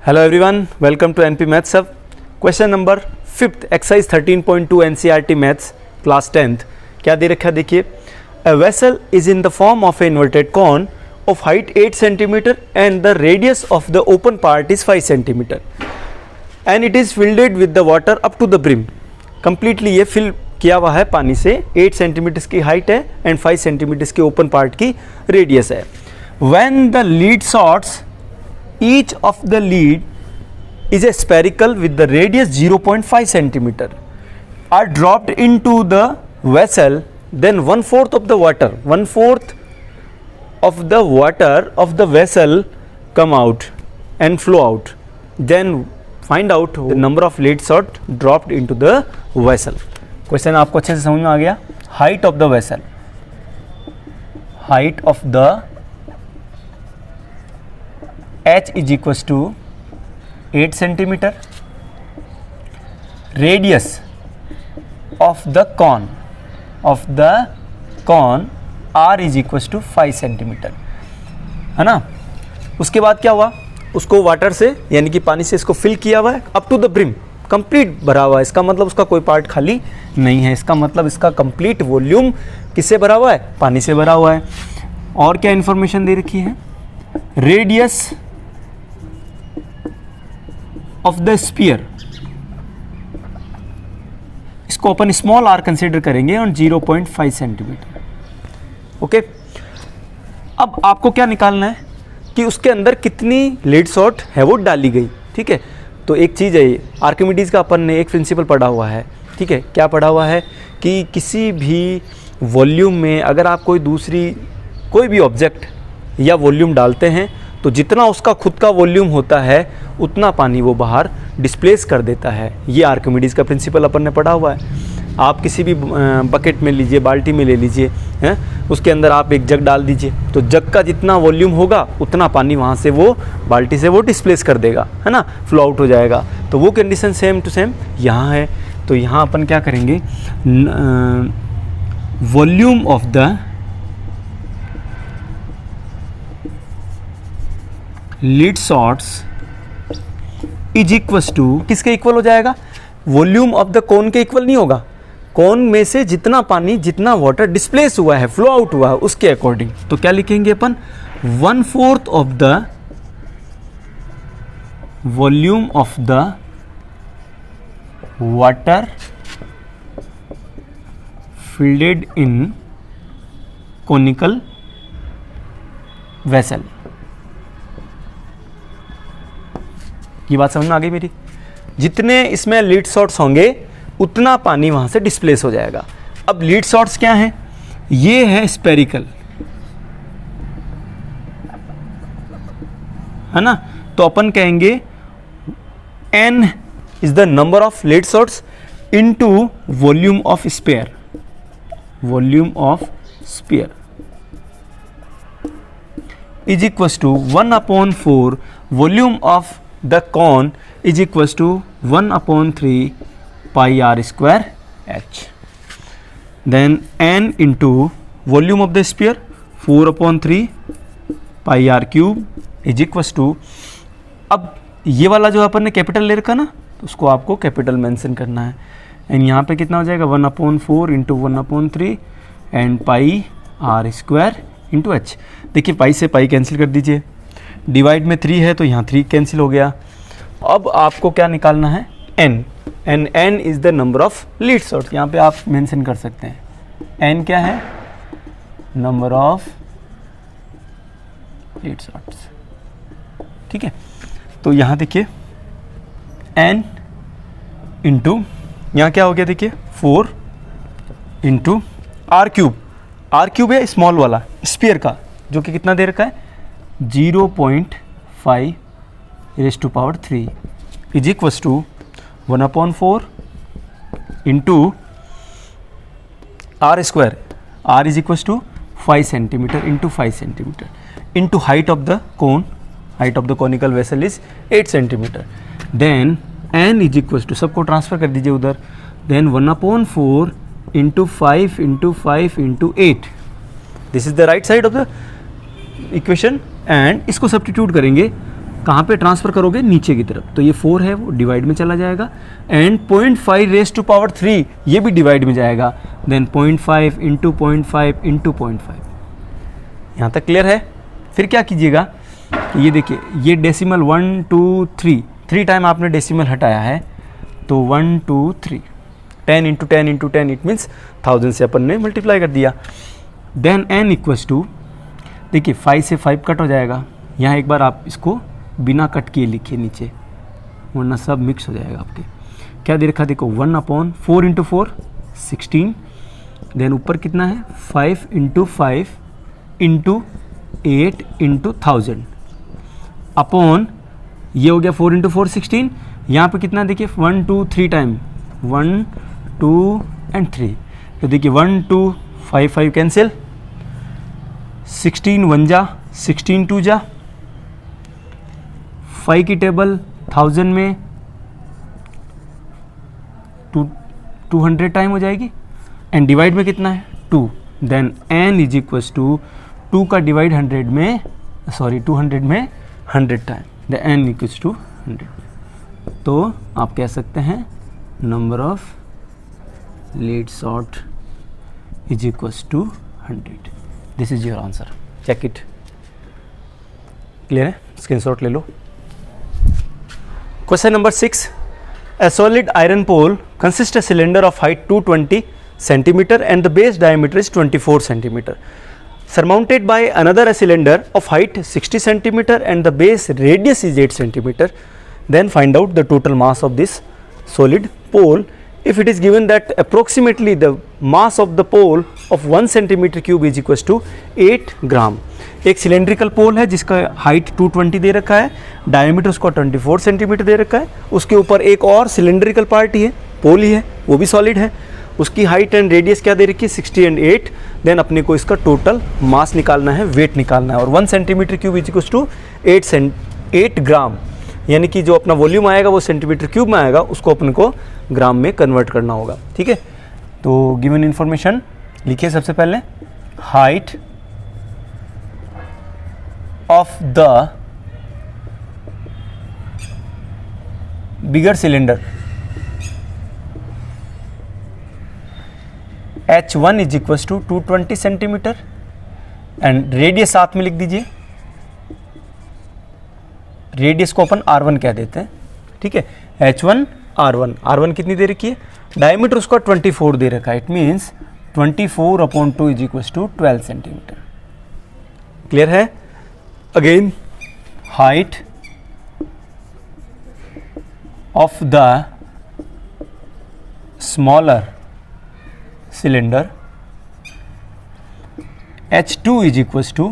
Hello everyone, welcome to NP maths सब। Question number 5th exercise 13.2 NCERT maths class 10th। क्या दे रखा है देखिए। A vessel is in the form of a inverted cone of height 8 centimetre and the radius of the open part is 5 centimetre and it is filled with the water up to the brim. Completely ये fill किया हुआ है पानी से। 8 centimetre की height है and 5 centimetre के open part की रेडियस है। When the lead shots each of the lead is a spherical with the radius 0.5 centimeter are dropped into the vessel, then 1/4 of the water of the vessel come out and flow out. Then find out the number of lead shot dropped into the vessel. Question आपको अच्छे से समझ में आ गया। Height of the vessel, height of the h is equals to 8 centimeter, radius of the cone r is equals to 5 centimeter, है ना। उसके बाद क्या हुआ, उसको वाटर से यानी कि पानी से इसको फिल किया हुआ है up to the brim, complete भरा हुआ है। इसका मतलब उसका कोई पार्ट खाली नहीं है। इसका मतलब इसका कंप्लीट वॉल्यूम किससे भरा हुआ है, पानी से भरा हुआ है। और क्या इन्फॉर्मेशन दे रखी है, रेडियस ऑफ द स्फीयर, इसको अपन स्मॉल आर कंसीडर करेंगे ऑन 0.5 सेंटीमीटर। ओके, अब आपको क्या निकालना है कि उसके अंदर कितनी लीड शॉट है वो डाली गई। ठीक है, तो एक चीज़ है, आर्किमिडीज का अपन ने एक प्रिंसिपल पढ़ा हुआ है। ठीक है, क्या पढ़ा हुआ है कि किसी भी वॉल्यूम में अगर आप कोई भी ऑब्जेक्ट या वॉल्यूम डालते हैं तो जितना उसका खुद का वॉल्यूम होता है उतना पानी वो बाहर डिस्प्लेस कर देता है। ये आर्किमिडीज का प्रिंसिपल अपन ने पढ़ा हुआ है। आप किसी भी बकेट में लीजिए, बाल्टी में ले लीजिए, हैं, उसके अंदर आप एक जग डाल दीजिए तो जग का जितना वॉल्यूम होगा उतना पानी वहाँ से वो बाल्टी से वो डिस्प्लेस कर देगा, है ना, फ्लो आउट हो जाएगा। तो वो कंडीशन सेम टू सेम यहाँ है। तो यहाँ अपन क्या करेंगे, volume of the lead shots is equals to, किसके इक्वल हो जाएगा, वॉल्यूम ऑफ द कोन के इक्वल नहीं होगा। कोन में से जितना पानी, जितना वाटर डिस्प्लेस हुआ है, फ्लो आउट हुआ है, उसके अकॉर्डिंग। तो क्या लिखेंगे अपन, 1/4 of the volume of the water fielded in conical vessel. ये बात समझ में आ गई मेरी। जितने इसमें लीड शॉट्स होंगे उतना पानी वहां से डिस्प्लेस हो जाएगा। अब लीड शॉट्स क्या हैं, ये है स्पेरिकल, है ना। तो अपन कहेंगे n is the number of lead shots into volume of sphere, volume of sphere is equals to 1/4 volume of the cone is equals to 1/3 pi r square h. Then n into volume of the sphere 4/3 pi r cube is equals to, अब ये वाला जो अपन ने capital ले रखा ना तो उसको आपको कैपिटल मेंशन करना है। एंड यहाँ पे कितना हो जाएगा, 1/4 into 1/3 and pi are square into h. देखिए पाई से पाई कैंसिल कर दीजिए, डिवाइड में 3 है तो यहाँ 3 कैंसिल हो गया। अब आपको क्या निकालना है, n, and n is the number of lead shots. यहाँ पे आप मेंशन कर सकते हैं n क्या है, नंबर ऑफ लीड शॉट्स। ठीक है, तो यहाँ देखिए n इंटू, यहाँ क्या हो गया देखिए 4 इंटू आर क्यूब है स्मॉल वाला स्फीयर का, जो कि कितना दे रखा है 0.5 raised to power 3 is equals to 1/4 into r square, r is equals to 5 centimeter into 5 centimeter into height of the cone, height of the conical vessel is 8 centimeter. Then n is equals to, सबको transfer कर दीजिए उधर, then 1/4 into 5 into 5 into 8, this is the right side of the equation and इसको substitute करेंगे कहाँ पे transfer करोगे, नीचे की तरफ, तो ये 4 है वो डिवाइड में चला जाएगा, एंड 0.5 रेज़ टू पावर 3 ये भी डिवाइड में जाएगा, देन 0.5 इंटू 0.5 इंटू 0.5। यहाँ तक क्लियर है। फिर क्या कीजिएगा, ये देखिए ये डेसिमल 1 2 3 टाइम आपने डेसिमल हटाया है, तो 1 2 3 10 इंटू 10 इंटू 10 इट मीन्स 1000 से अपन ने मल्टीप्लाई कर दिया। देन n इक्वल्स टू, देखिए 5 से 5 कट हो जाएगा, यहाँ एक बार आप इसको बिना कट किए लिखिए नीचे, वरना सब मिक्स हो जाएगा आपके। क्या दे रखा देखो 1/4 इंटू 4 16, देन ऊपर कितना है 5 इंटू 5 इंटू 8 इंटू 1000 अपॉन, ये हो गया 4 इंटू 4 16, यहाँ पे कितना देखिए 1 2 3 टाइम 1 2 एंड 3, तो देखिए 1 2 5 5 कैंसिल, 16 1 जा 16 2 जा, 5 की टेबल 1000 में 200 टाइम हो जाएगी, एंड डिवाइड में कितना है 2, then n is equals to 2 का डिवाइड 100 में, सॉरी 200 में 100 time, the n equals to 100। तो आप कह सकते हैं नंबर ऑफ लीड सॉर्ट is equals to 100। This is your answer, check it. Clear है, स्क्रीनशॉट ले लो। Question number 6, a solid iron pole consists a cylinder of height 220 centimeter and the base diameter is 24 centimeter, surmounted by another cylinder of height 60 centimeter and the base radius is 8 centimeter. Then find out the total mass of this solid pole if it is given that approximately the mass of the pole of 1 centimeter cube is equals to 8 gram. एक cylindrical पोल है जिसका height 220 दे रखा है, diameter उसका 24 centimetre दे रखा है, उसके ऊपर एक और सिलेंड्रिकल पार्ट ही है, पोल ही है, वो भी सॉलिड है, उसकी हाइट एंड रेडियस क्या दे रखी है 60 एंड 8। देन अपने को इसका टोटल मास निकालना है, वेट निकालना है, और 1 centimetre cube is equals to 8 gram, यानी कि जो अपना वॉल्यूम आएगा वो सेंटीमीटर क्यूब में आएगा, उसको अपन को ग्राम में कन्वर्ट करना होगा। ठीक है, तो गिवन इन्फॉर्मेशन लिखिए सबसे पहले, height of the bigger cylinder H1 is equals to 220 centimetre and radius साथ में लिख दीजिए, रेडियस को अपन R1 कह देते हैं। ठीक है, H1 R1 कितनी दे रखी है, डायमीटर उसका 24 दे रखा है, it means 24/2 is equals to 12 centimetre. Clear है। Again, height of the smaller cylinder H2 is equals to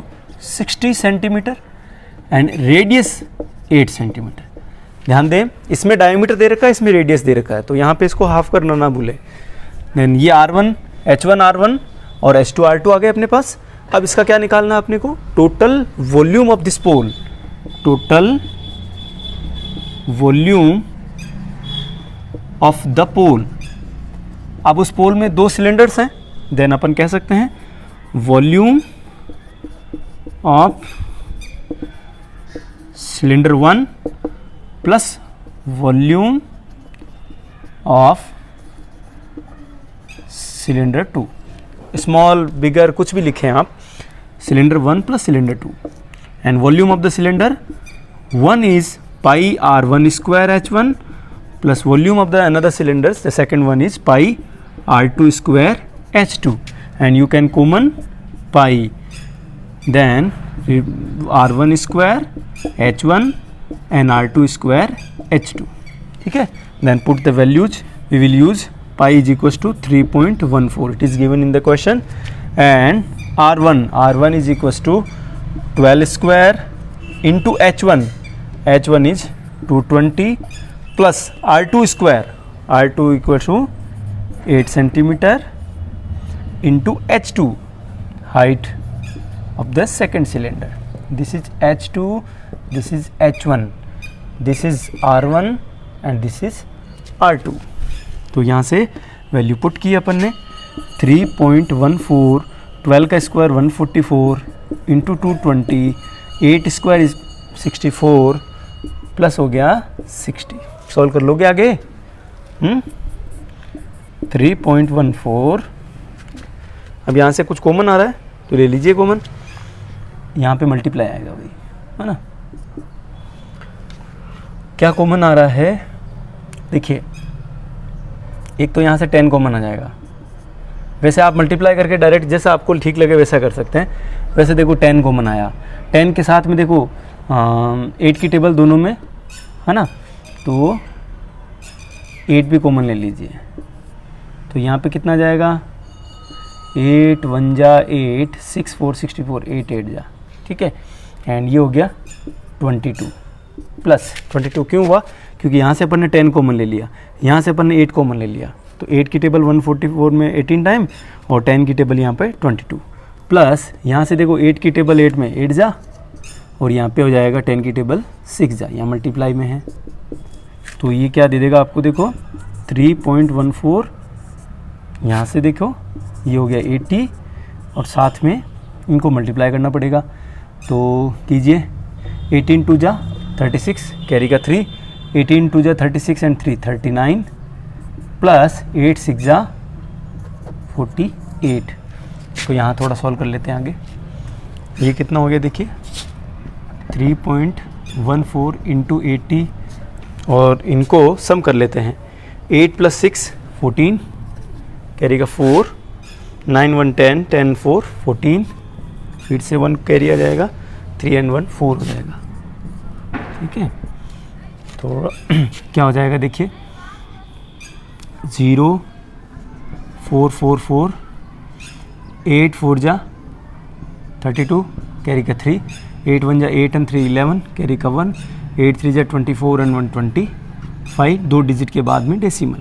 60 centimetre and radius 8 centimetre. ध्यान दें, इसमें डायमीटर दे रखा है, इसमें रेडियस दे रखा है, तो यहाँ पे इसको हाफ करना ना भूलें। देन ये R1 H1 R1 और H2 R2 आ गए अपने पास। अब इसका क्या निकालना है अपने को, total volume of this pole, total volume of the pole. अब उस पोल में 2 सिलेंडर्स हैं, देन अपन कह सकते हैं volume of cylinder 1 plus volume of cylinder 2। Small bigger कुछ भी लिखें आप, cylinder 1 plus cylinder 2, and volume of the cylinder 1 is pi R1 square H1 plus volume of the another cylinders, the second one is pi R2 square H2, and you can common pi, then R1 square H1 and R2 square H2। ठीक है, then put the values, we will use pi is equals to 3.14, it is given in the question, and R1 is equals to 12 square into H1 is 220 plus R2 square, R2 equals to 8 centimeter into H2, height of the second cylinder. This is H2, this is H1, this is R1 and this is R2। तो यहाँ से value put की अपन ने 3.14, 12 का square 144 into 220, 8 square is 64, plus हो गया 60। Solve कर लोगे आगे। 3.14। अब यहाँ से कुछ कॉमन आ रहा है तो ले लीजिए कॉमन, यहाँ पे मल्टीप्लाई आएगा भाई, है ना। क्या कॉमन आ रहा है, देखिए एक तो यहाँ से 10 कॉमन आ जाएगा। वैसे आप मल्टीप्लाई करके डायरेक्ट जैसा आपको ठीक लगे वैसा कर सकते हैं। वैसे देखो 10 कॉमन आया, 10 के साथ में देखो 8 की टेबल दोनों में, है ना, तो 8 भी कॉमन ले लीजिए। तो यहाँ पे कितना जाएगा, 8 1 जा 8, 6 4 64, 8 8 जा, ठीक है। एंड ये हो गया 22 प्लस 22। क्यों हुआ, क्योंकि यहाँ से अपन ने 10 कॉमन ले लिया, यहाँ से अपन ने 8 कॉमन ले लिया, तो 8 की टेबल 144 में 18 टाइम और 10 की टेबल यहाँ पे 22 प्लस यहाँ से देखो 8 की टेबल 8 में 8 जा और यहाँ पे हो जाएगा 10 की टेबल 6 जा, यहाँ मल्टीप्लाई में है। तो ये क्या दे देगा आपको, देखो 3.14, यहाँ से देखो ये हो गया 80 और साथ में इनको मल्टीप्लाई करना पड़ेगा। तो कीजिए 18 2 जा 36, कैरी का 3, 18 2 जा 36 एंड 3 39 प्लस 8 6 जा 48। तो यहाँ थोड़ा सॉल्व कर लेते हैं आगे। ये कितना हो गया देखिए, 3.14 इंटू 80 और इनको सम कर लेते हैं। 8 प्लस 6 14, कैरी का 4, 9 1 10, 10 4 14, फिर से 1 कैरी आ जाएगा, 3 एंड 1 4 हो जाएगा, ठीक है। तो क्या हो जाएगा देखिए, 0 4 4 4, 8 4 जा 32, कैरी का 3, 8 1 जा 8 एंड 3 11, कैरी का 1, 8 3 जा 24 एंड 1 25, 2 डिजिट के बाद में डेसिमल।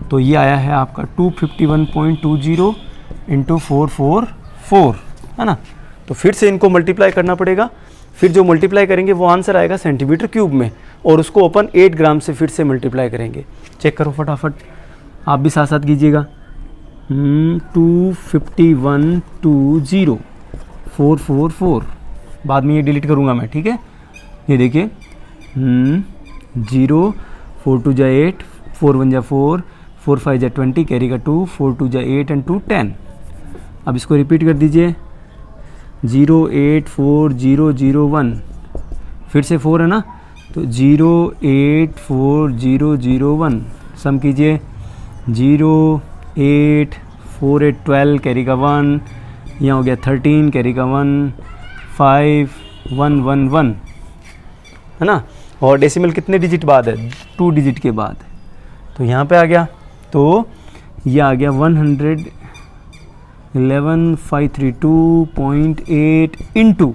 तो ये आया है आपका 251.20 इंटू 444, है ना। तो फिर से इनको मल्टीप्लाई करना पड़ेगा, फिर जो मल्टीप्लाई करेंगे वो आंसर आएगा सेंटीमीटर क्यूब में, और उसको अपन 8 ग्राम से फिर से मल्टीप्लाई करेंगे। चेक करो फटाफट, आप भी साथ साथ कीजिएगा। 251.20 444, बाद में ये डिलीट करूँगा मैं, ठीक है। ये देखिए 0 4 2 जा 8, 4 1 जा 4, 4 5 जा 20, कैरी का 2, 4 2 जा 8 एंड 2 10। अब इसको रिपीट कर दीजिए, 0 8 4 0 0 1, फिर से 4 है ना, तो 0 8 4 0 0 1, सम कीजिए 0 8 4 8 12, कैरी का 1, यहाँ हो गया 13, कैरी का 1, 5 1 1 1, है ना। और डेसिमल कितने डिजिट बाद है, 2 डिजिट के बाद, तो यहाँ पे आ गया। तो ये आ गया 111,532.8 इंटू,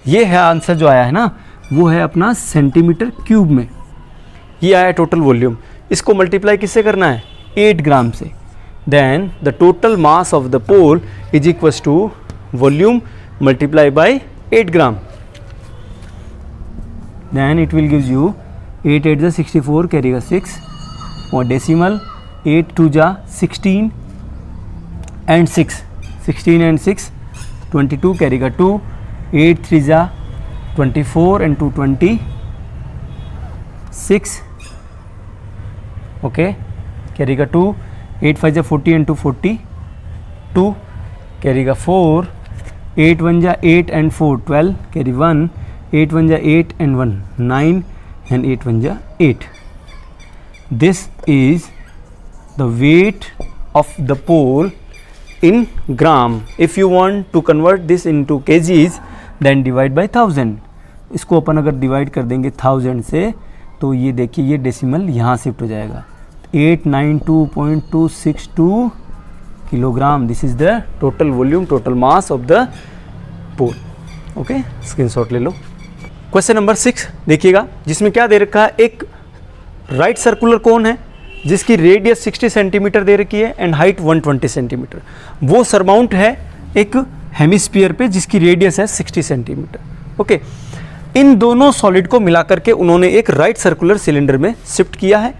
ये है आंसर जो आया है ना, वो है अपना सेंटीमीटर क्यूब में। ये आया टोटल वॉल्यूम, इसको मल्टीप्लाई किससे करना है, 8 ग्राम से। Then the total mass of the pole is equals to volume multiply by 8 gram. Then it will gives you 8 8 जा 64, कैरी का 6 और डेसिमल 8 2 जा 16 एंड 6, 16 एंड 6 22, कैरी का 2, 8 3 जा 24 एंड 2 26, ओके, कैरी का 2, 8 5 जा 40 एंड 2 42, कैरी का 4, 8 1 जा 8 एंड 4 12, कैरी 1, 8 1 जा 8 and 1 9 and 8 1 जा 8. This is the weight of the pole in gram. If you want to convert this into kgs, then divide by 1000. इसको अपन अगर डिवाइड कर देंगे 1000 से, तो ये देखिए ये डेसिमल यहाँ शिफ्ट हो जाएगा, 892.262 kilogram. This is the total volume, total mass of the pole. Okay, screenshot ले लो. क्वेश्चन नंबर 6 देखिएगा, जिसमें क्या दे रखा है, एक राइट सर्कुलर कोन है जिसकी रेडियस 60 सेंटीमीटर दे रखी है एंड हाइट 120 सेंटीमीटर. वो सरमाउंट है एक हेमिस्फीयर पे जिसकी रेडियस है 60 सेंटीमीटर. ओके, इन दोनों सॉलिड को मिलाकर के उन्होंने एक राइट सर्कुलर सिलेंडर में शिफ्ट किया है,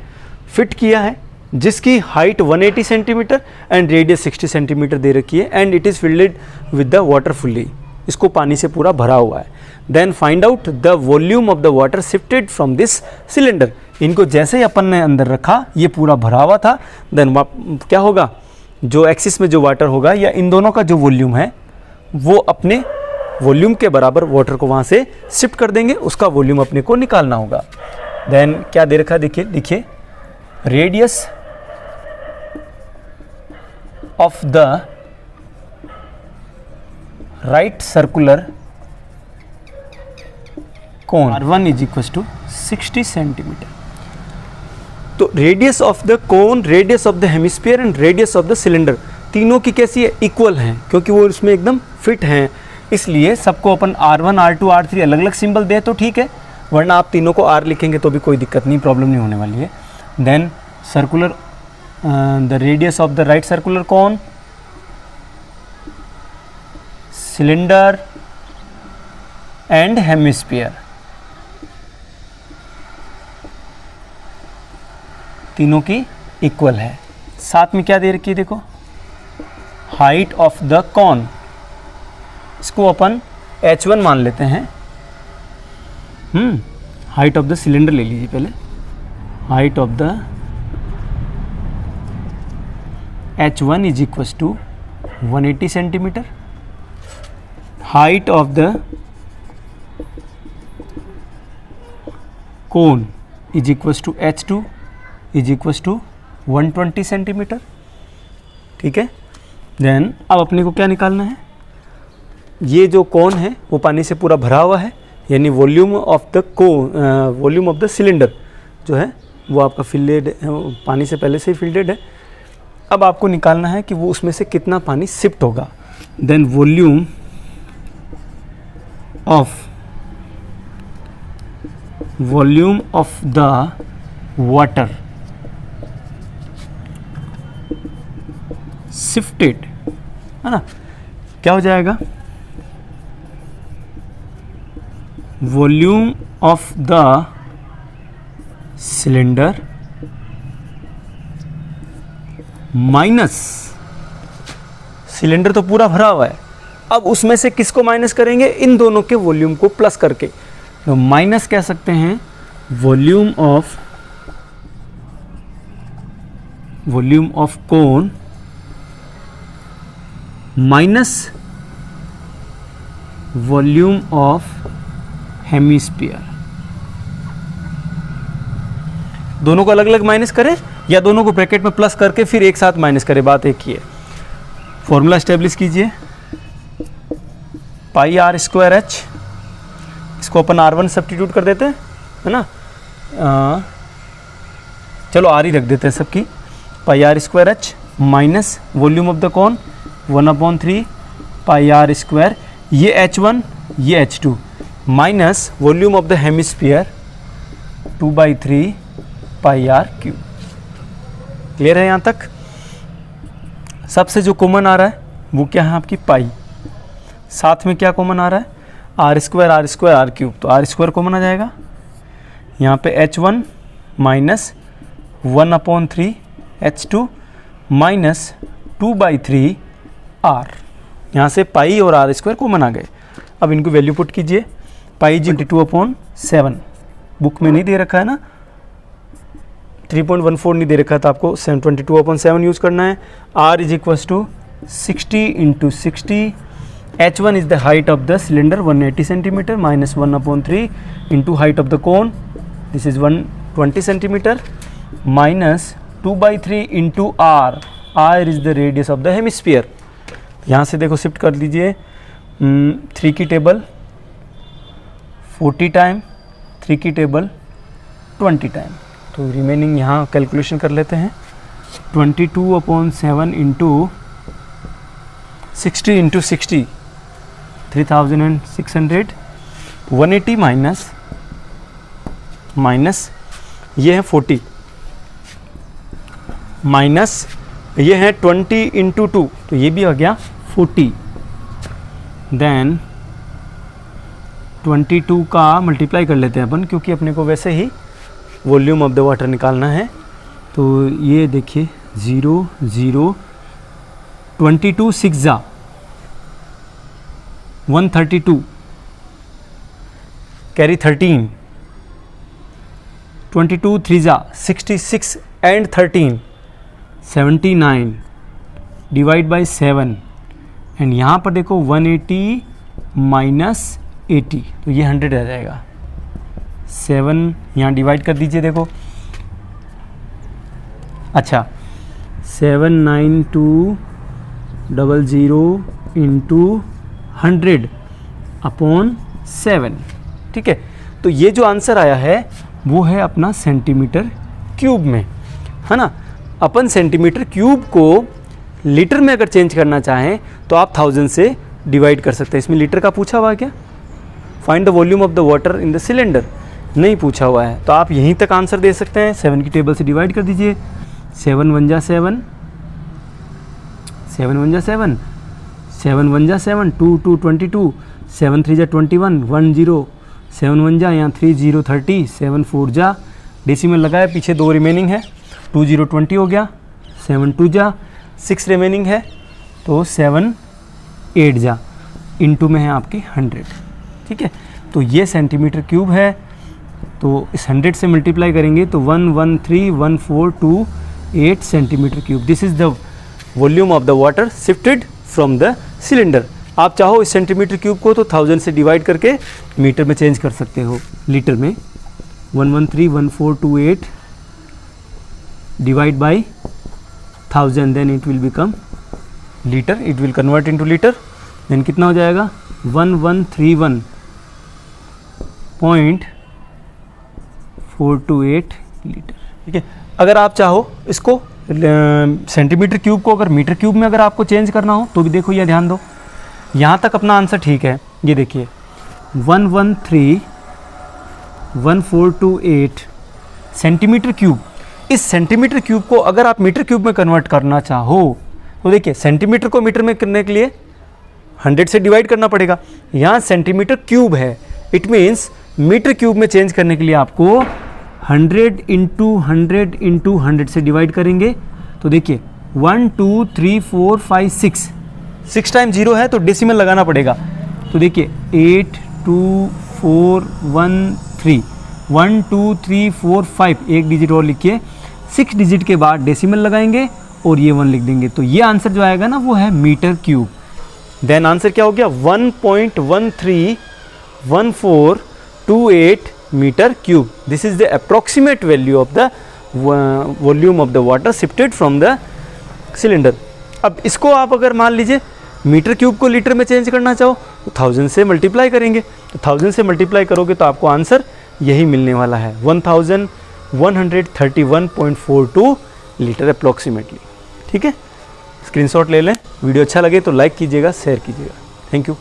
फिट किया है, जिसकी height 180 centimetre and radius 60 centimetre दे रखी है and it is filled with the water fully. इसको पानी से पूरा भरा हुआ है. Then find out the volume of the water shifted from this cylinder. इनको जैसे ही अपन ने अंदर रखा ये पूरा भरा हुआ था, देन क्या होगा, जो एक्सिस में जो वाटर होगा या इन दोनों का जो वॉल्यूम है वो अपने वॉल्यूम के बराबर वाटर को वहाँ से शिफ्ट कर देंगे, उसका वॉल्यूम अपने को निकालना होगा। देन क्या दे रखा, देखिए देखिए, radius of the right circular cone R1 is equal to 60 centimetre. तो radius of the cone, radius of the hemisphere and radius of the cylinder तीनों की कैसी है, इक्वल हैं, क्योंकि वो उसमें एकदम फिट हैं, इसलिए सबको अपन R1 R2 R3 अलग अलग सिंबल दे तो ठीक है, वरना आप तीनों को R लिखेंगे तो भी कोई दिक्कत नहीं, प्रॉब्लम नहीं होने वाली है। Then circular, the radius of the right circular cone, cylinder and hemisphere, तीनों की इक्वल है। साथ में क्या दे रखी है, देखो, हाइट ऑफ द कॉन, इसको अपन H1 मान लेते हैं। हाइट ऑफ द सिलेंडर ले लीजिए पहले, height of the H1 is equal to 180 centimetre, height of the cone is equal to H2 is equal to 120 centimetre, ठीक है। देन अब अपने को क्या निकालना है, ये जो कोन है वो पानी से पूरा भरा हुआ है, यानी volume of the volume of the cylinder जो है वो आपका फिल्डेड, पानी से पहले से ही फिल्डेड है। अब आपको निकालना है कि वो उसमें से कितना पानी शिफ्ट होगा। Then volume of the water shifted, है ना, क्या हो जाएगा, volume of the cylinder minus, cylinder तो पूरा भरा हुआ है, अब उसमें से किसको माइनस करेंगे, इन दोनों के वॉल्यूम को प्लस करके, तो माइनस कह सकते हैं volume of cone minus volume of hemisphere. दोनों को अलग अलग माइनस करें या दोनों को ब्रैकेट में प्लस करके फिर एक साथ माइनस करें, बात एक ही है। फॉर्मूला एस्टेब्लिश कीजिए, पाई आर स्क्वायर एच, इसको अपन R1 सब्स्टिट्यूट कर देते हैं, है ना, चलो R ही रख देते हैं सबकी, pi are square H minus volume of the cone 1/3 pi are square, ये H1 ये H2 minus volume of the hemisphere 2/3 pi R cube. Clear है यहाँ तक? सबसे जो कॉमन आ रहा है वो क्या है आपकी पाई, साथ में क्या कॉमन आ रहा है, आर स्क्वायर आर क्यूब, तो आर स्क्वायर कॉमन आ जाएगा। यहाँ पे H1 minus 1/3 H2 minus 2/3 R, यहाँ से पाई और आर स्क्वायर कॉमन आ गए। अब इनको वैल्यू पुट कीजिए, पाई जी 22/7, बुक में नहीं दे रखा है ना, 3.14 नहीं दे रखा था, आपको 22/7 यूज़ करना है। R is equal to 60 × 60, H1 is the height of the cylinder 180 centimetre minus 1/3 into height of the cone, this is 120 centimetre minus 2/3 into R, R is the radius of the hemisphere. यहाँ से देखो shift कर दीजिए, 3 की table 40 time, 3 की table 20 time, तो remaining यहाँ calculation कर लेते हैं। 22/7 इंटू 60 इंटू 60 3600, 180 माइनस ये है 40 माइनस ये है 20 इंटू 2, तो ये भी आ गया 40। देन 22 का मल्टीप्लाई कर लेते हैं अपन, क्योंकि अपने को वैसे ही वॉल्यूम ऑफ द वाटर निकालना है। तो ये देखिए 0 0 22 6 132 कैरी 13, 22 3 जा 66 एंड 13 79 डिवाइड बाई 7 एंड यहाँ पर देखो 180 माइनस 80, तो ये 100 रह जाएगा। 7 यहाँ डिवाइड कर दीजिए, देखो अच्छा 79200 इंटू 100 अपॉन 7, ठीक है। तो ये जो आंसर आया है वो है अपना सेंटीमीटर क्यूब में, है ना। अपन सेंटीमीटर क्यूब को लीटर में अगर चेंज करना चाहें तो आप 1000 से डिवाइड कर सकते हैं। इसमें लीटर का पूछा हुआ है क्या? Find the volume of the water in the cylinder, नहीं पूछा हुआ है, तो आप यहीं तक आंसर दे सकते हैं। 7 की टेबल से डिवाइड कर दीजिए, 7 1 जा 7, 7 1 जा 7, 7 1 जा 7, 2 2 22, 7 3 जा 21, 1 0, 7 1 जा यहाँ 3 0 30, 7 4 जा डेसिमल लगाया, पीछे 2 रिमेनिंग है, 2 0 20 हो गया, 7 2 जा 6 रिमेनिंग है, तो 7 8 जा इनटू में है आपकी 100, ठीक है। तो ये सेंटीमीटर क्यूब है, तो इस 100 से मल्टीप्लाई करेंगे तो 1131428 centimetre cube. This is the volume of the water shifted from the cylinder. आप चाहो इस सेंटीमीटर क्यूब को तो 1000 से डिवाइड करके मीटर में चेंज कर सकते हो, लीटर में 1131428 divide by 1000, then it will become litre, it will convert into litre, then कितना हो जाएगा 1131.428 लीटर, ठीक है। अगर आप चाहो इसको सेंटीमीटर क्यूब को अगर मीटर क्यूब में अगर आपको चेंज करना हो तो भी देखो, ये ध्यान दो, यहाँ तक अपना आंसर ठीक है। ये देखिए 1131428 सेंटीमीटर क्यूब। इस सेंटीमीटर क्यूब को अगर आप मीटर क्यूब में कन्वर्ट करना चाहो तो देखिए सेंटीमीटर को मीटर में करने के लिए 100 से डिवाइड करना पड़ेगा, यहाँ सेंटीमीटर क्यूब है, इट मीन्स मीटर क्यूब में चेंज करने के लिए आपको 100 इंटू 100 इंटू 100 से डिवाइड करेंगे। तो देखिए 1 2 3 4 5 6 टाइम 0 है तो डेसिमल लगाना पड़ेगा। तो देखिए 8 2 4 1 3 1 2 3 4 5, एक डिजिट और लिखिए, 6 डिजिट के बाद डेसिमल लगाएंगे और ये 1 लिख देंगे, तो ये आंसर जो आएगा ना वो है मीटर क्यूब। देन आंसर क्या हो गया 1.131428 metre cube. This is the approximate value of the volume of the water shifted from the cylinder. अब इसको आप अगर मान लीजिए मीटर क्यूब को लीटर में चेंज करना चाहो तो 1000 से मल्टीप्लाई करेंगे, तो 1000 से मल्टीप्लाई करोगे तो आपको आंसर यही मिलने वाला है 1131.42 लीटर अप्रोक्सीमेटली, ठीक है। स्क्रीनशॉट ले लें, वीडियो अच्छा लगे तो लाइक कीजिएगा, शेयर कीजिएगा। Thank you.